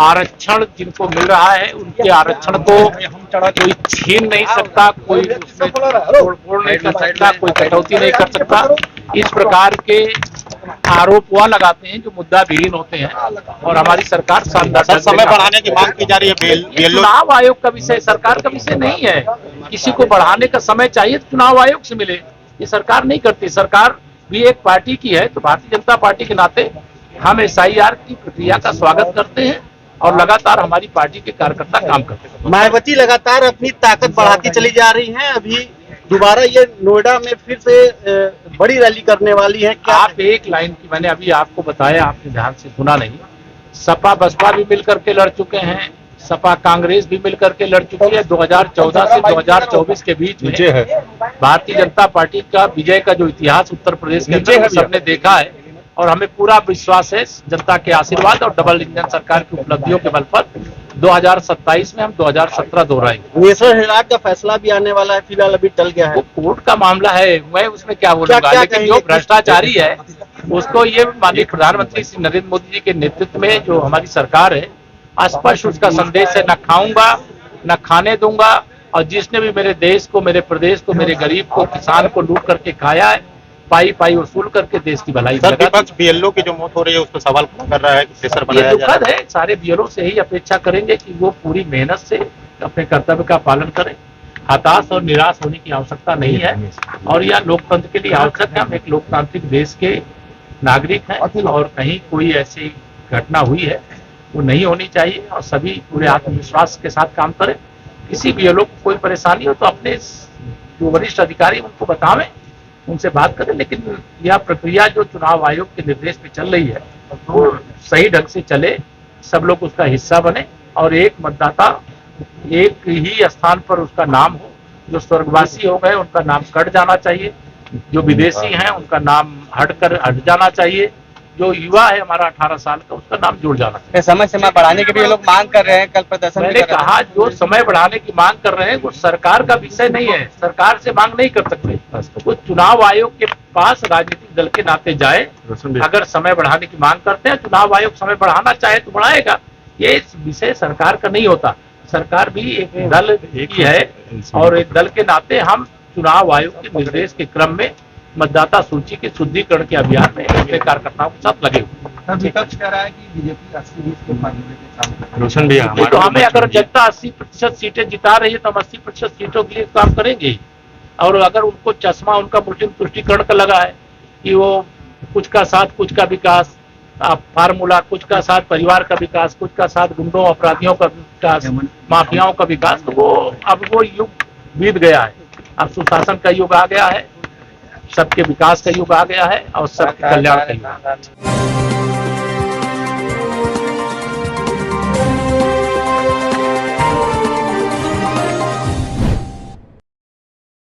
आरक्षण जिनको मिल रहा है उनके आरक्षण को कोई छीन नहीं सकता, कोई उसमें तोड़ नहीं कर सकता, कोई कटौती नहीं कर सकता। इस प्रकार के आरोप वह लगाते हैं जो मुद्दा विहीन होते हैं और हमारी सरकार शानदार समय बढ़ाने की मांग की जा रही है। चुनाव आयोग का विषय सरकार का विषय नहीं है। किसी को बढ़ाने का समय चाहिए तो चुनाव आयोग से मिले, ये सरकार नहीं करती। सरकार भी एक पार्टी की है, तो भारतीय जनता पार्टी के नाते हम SIR की प्रक्रिया का स्वागत करते हैं और लगातार हमारी पार्टी के कार्यकर्ता काम करते हैं। मायावती लगातार अपनी ताकत बढ़ाती चली जा रही हैं। अभी दोबारा ये नोएडा में फिर से बड़ी रैली करने वाली है क्या? आप एक लाइन की, मैंने अभी आपको बताया, आपने ध्यान से सुना नहीं। सपा बसपा भी मिलकर के लड़ चुके हैं, सपा कांग्रेस भी मिलकर के लड़ चुकी है। 2014 से 2024 के बीच में भारतीय जनता पार्टी का विजय का जो इतिहास उत्तर प्रदेश के अंदर सबने देखा है और हमें पूरा विश्वास है जनता के आशीर्वाद और डबल इंजन सरकार की उपलब्धियों के बल पर 2027 में हम 2017 दोहराएंगे। नेशनल हेराल्ड का फैसला भी आने वाला है, फिलहाल अभी टल गया है। वो कोर्ट का मामला है, मैं उसमें क्या बोलूंगा, लेकिन जो भ्रष्टाचारी है उसको ये माननीय प्रधानमंत्री श्री नरेंद्र मोदी जी के नेतृत्व में जो हमारी सरकार है, स्पष्ट उसका संदेश है, न खाऊंगा न खाने दूंगा। और जिसने भी मेरे देश को, मेरे प्रदेश को, मेरे गरीब को, किसान को लूट करके खाया है, पाई पाई वसूल करके देश की भलाई BLO की जो मौत हो रही है उस पर सवाल खड़ा कर रहा है कि प्रेशर बनाया जा रहा है। दुखद है। सारे BLO से ही अपेक्षा करेंगे कि वो पूरी मेहनत से अपने कर्तव्य का पालन करें। हताश और निराश होने की आवश्यकता नहीं है और यह लोकतंत्र के लिए आवश्यक है। हम एक लोकतांत्रिक देश के नागरिक हैं और कहीं कोई ऐसी घटना हुई है वो नहीं होनी चाहिए और सभी पूरे आत्मविश्वास के साथ काम करें। किसी BLO को कोई परेशानी हो तो अपने जो वरिष्ठ अधिकारी उनको बतावें, उनसे बात करें। लेकिन यह प्रक्रिया जो चुनाव आयोग के निर्देश पे चल रही है वो सही ढंग से चले, सब लोग उसका हिस्सा बने और एक मतदाता एक ही स्थान पर उसका नाम हो। जो स्वर्गवासी हो गए उनका नाम कट जाना चाहिए, जो विदेशी हैं उनका नाम हट जाना चाहिए, जो युवा है हमारा 18 साल का उसका नाम जुड़ जाना चाहिए। समय सीमा बढ़ाने की भी ये लोग मांग कर रहे हैं, कल प्रदर्शन मैंने कहा जो समय बढ़ाने की मांग कर रहे हैं वो सरकार का विषय नहीं है, सरकार से मांग नहीं कर सकते। वो चुनाव आयोग के पास राजनीतिक दल के नाते जाए, अगर समय बढ़ाने की मांग करते हैं, चुनाव आयोग समय बढ़ाना चाहे तो बढ़ाएगा। ये विषय सरकार का नहीं होता। सरकार भी एक दल की है और एक दल के नाते हम चुनाव आयोग के निर्देश के क्रम में मतदाता सूची के शुद्धिकरण के अभियान में अपने कार्यकर्ताओं के साथ लगे हुए। विपक्ष कह रहा है कि बीजेपी 80-20 के मामले के काम रोशन भैया, तो हमें अगर जनता 80% सीटें जिता रही है तो हम 80% सीटों के लिए काम करेंगे। और अगर उनको चश्मा उनका मुस्लिम तुष्टिकरण का लगा है कि वो कुछ का साथ कुछ का विकास फार्मूला, कुछ का साथ परिवार का विकास, कुछ का साथ गुंडों अपराधियों का विकास, माफियाओं का विकास, तो वो अब वो युग बीत गया है। अब सुशासन का युग आ गया है, सबके विकास का युग आ गया है और सबके कल्याण का युग।